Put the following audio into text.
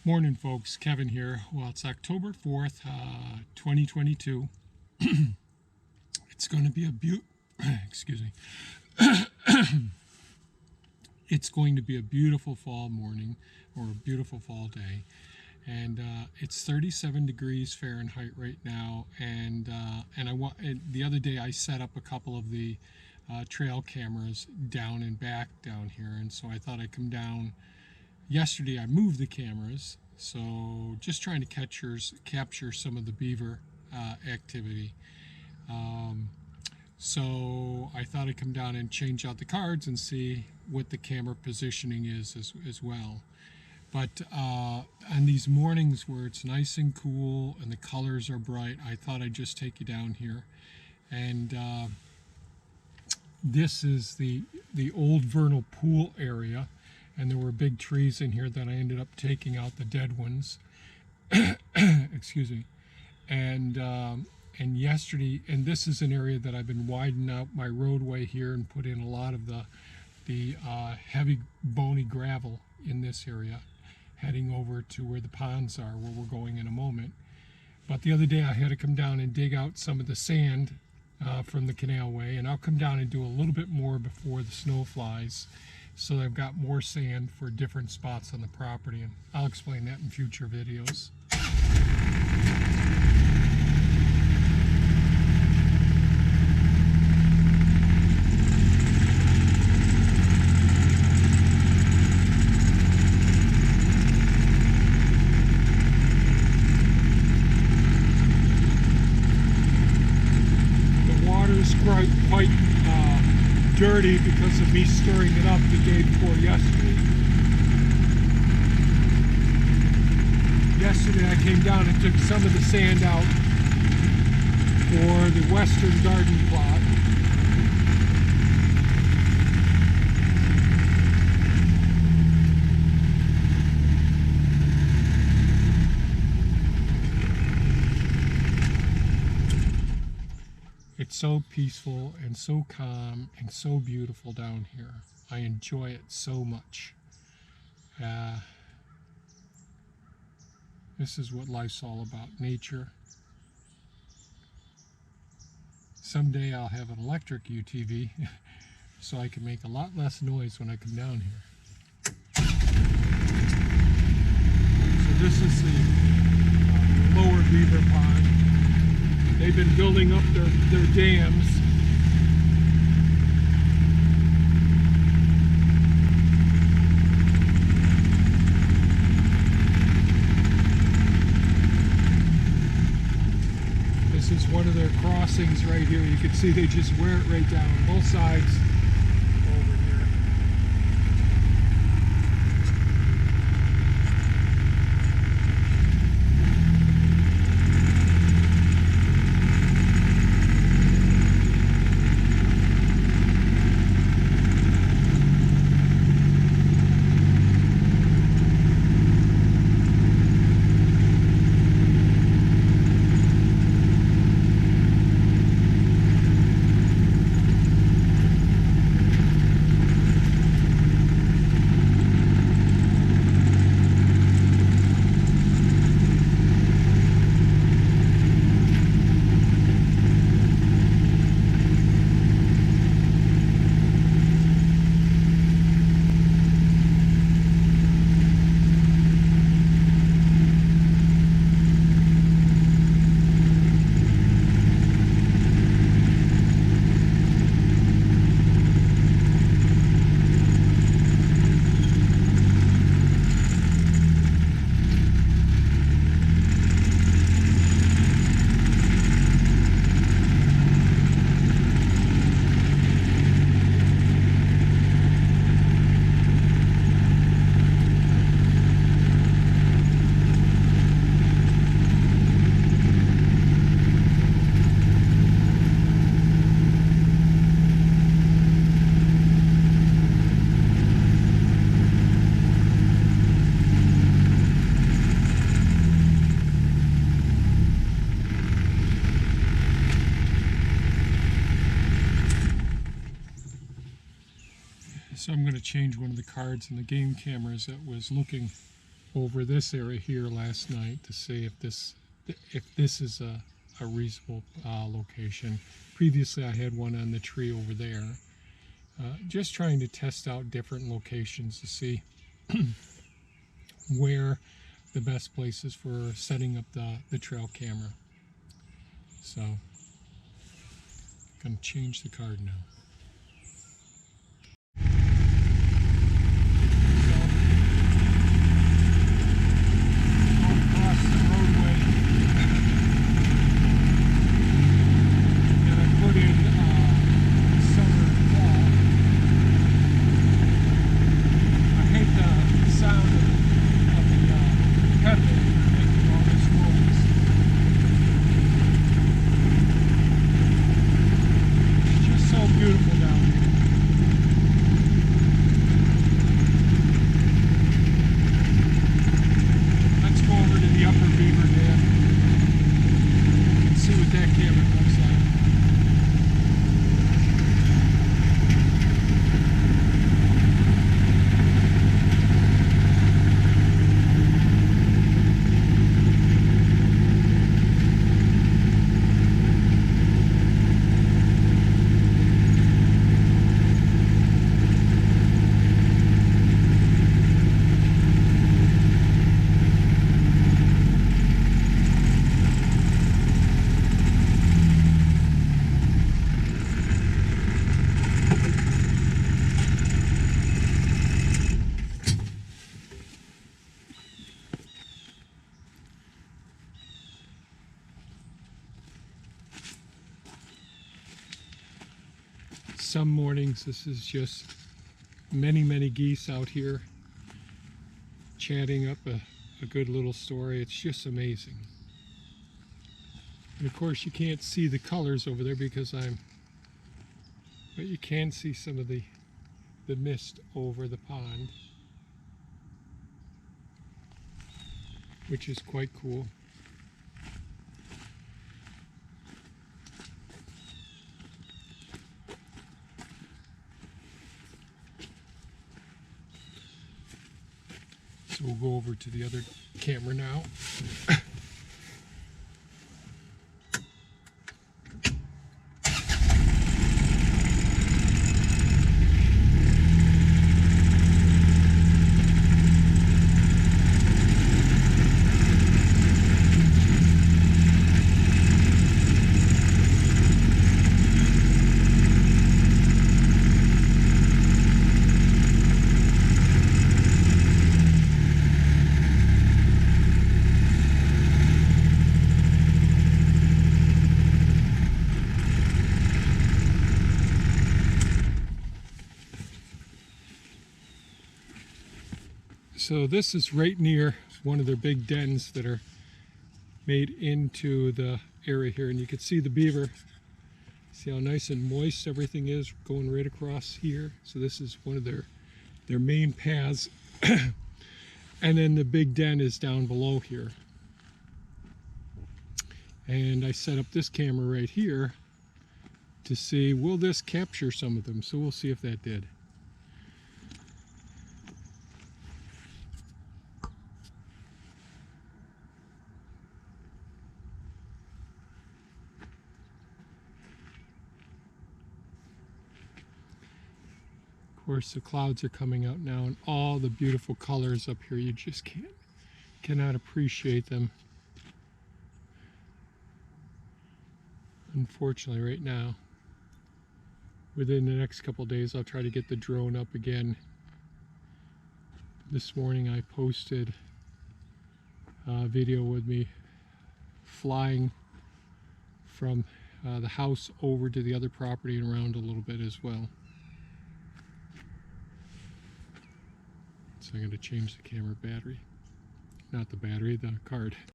Morning, folks. Kevin here. Well, it's October 4th, 2022. It's going to be excuse me. It's going to be a beautiful fall morning or a beautiful fall day. And it's 37 degrees Fahrenheit right now. And the other day I set up a couple of the trail cameras down and back down here. And so I thought I'd come down. Yesterday I moved the cameras, so just trying to capture some of the beaver activity. So I thought I'd come down and change out the cards and see what the camera positioning is as well. But on these mornings where it's nice and cool and the colors are bright, I thought I'd just take you down here. And this is the old vernal pool area. And there were big trees in here that I ended up taking out the dead ones. Excuse me. And yesterday, and this is an area that I've been widening out my roadway here and put in a lot of the heavy bony gravel in this area, heading over to where the ponds are, where we're going in a moment. But the other day I had to come down and dig out some of the sand from the canalway, and I'll come down and do a little bit more before the snow flies. So I've got more sand for different spots on the property, and I'll explain that in future videos. The water's quite dirty because of me stirring it up the day before yesterday. Yesterday I came down and took some of the sand out for the western garden plot. It's so peaceful and so calm and so beautiful down here. I enjoy it so much. This is what life's all about, nature. Someday I'll have an electric UTV so I can make a lot less noise when I come down here. So this is the lower beaver pond. They've been building up their dams. This is one of their crossings right here. You can see they just wear it right down both sides over here. So I'm going to change one of the cards in the game cameras that was looking over this area here last night to see if this is a reasonable location. Previously I had one on the tree over there. Just trying to test out different locations to see where the best places for setting up the trail camera. So I'm going to change the card now. Some mornings this is just many geese out here chatting up a good little story. It's just amazing. And of course you can't see the colors over there because but you can see some of the mist over the pond, which is quite cool. So we'll go over to the other camera now. So this is right near one of their big dens that are made into the area here, and you can see the beaver. See how nice and moist everything is going right across here. So this is one of their main paths. And then the big den is down below here. And I set up this camera right here to see, will this capture some of them? So we'll see if that did. Of course, the clouds are coming out now, and all the beautiful colors up here, you just cannot appreciate them. Unfortunately, right now, within the next couple of days, I'll try to get the drone up again. This morning I posted a video with me flying from the house over to the other property and around a little bit as well. So I'm going to change the camera battery. Not the battery, the card.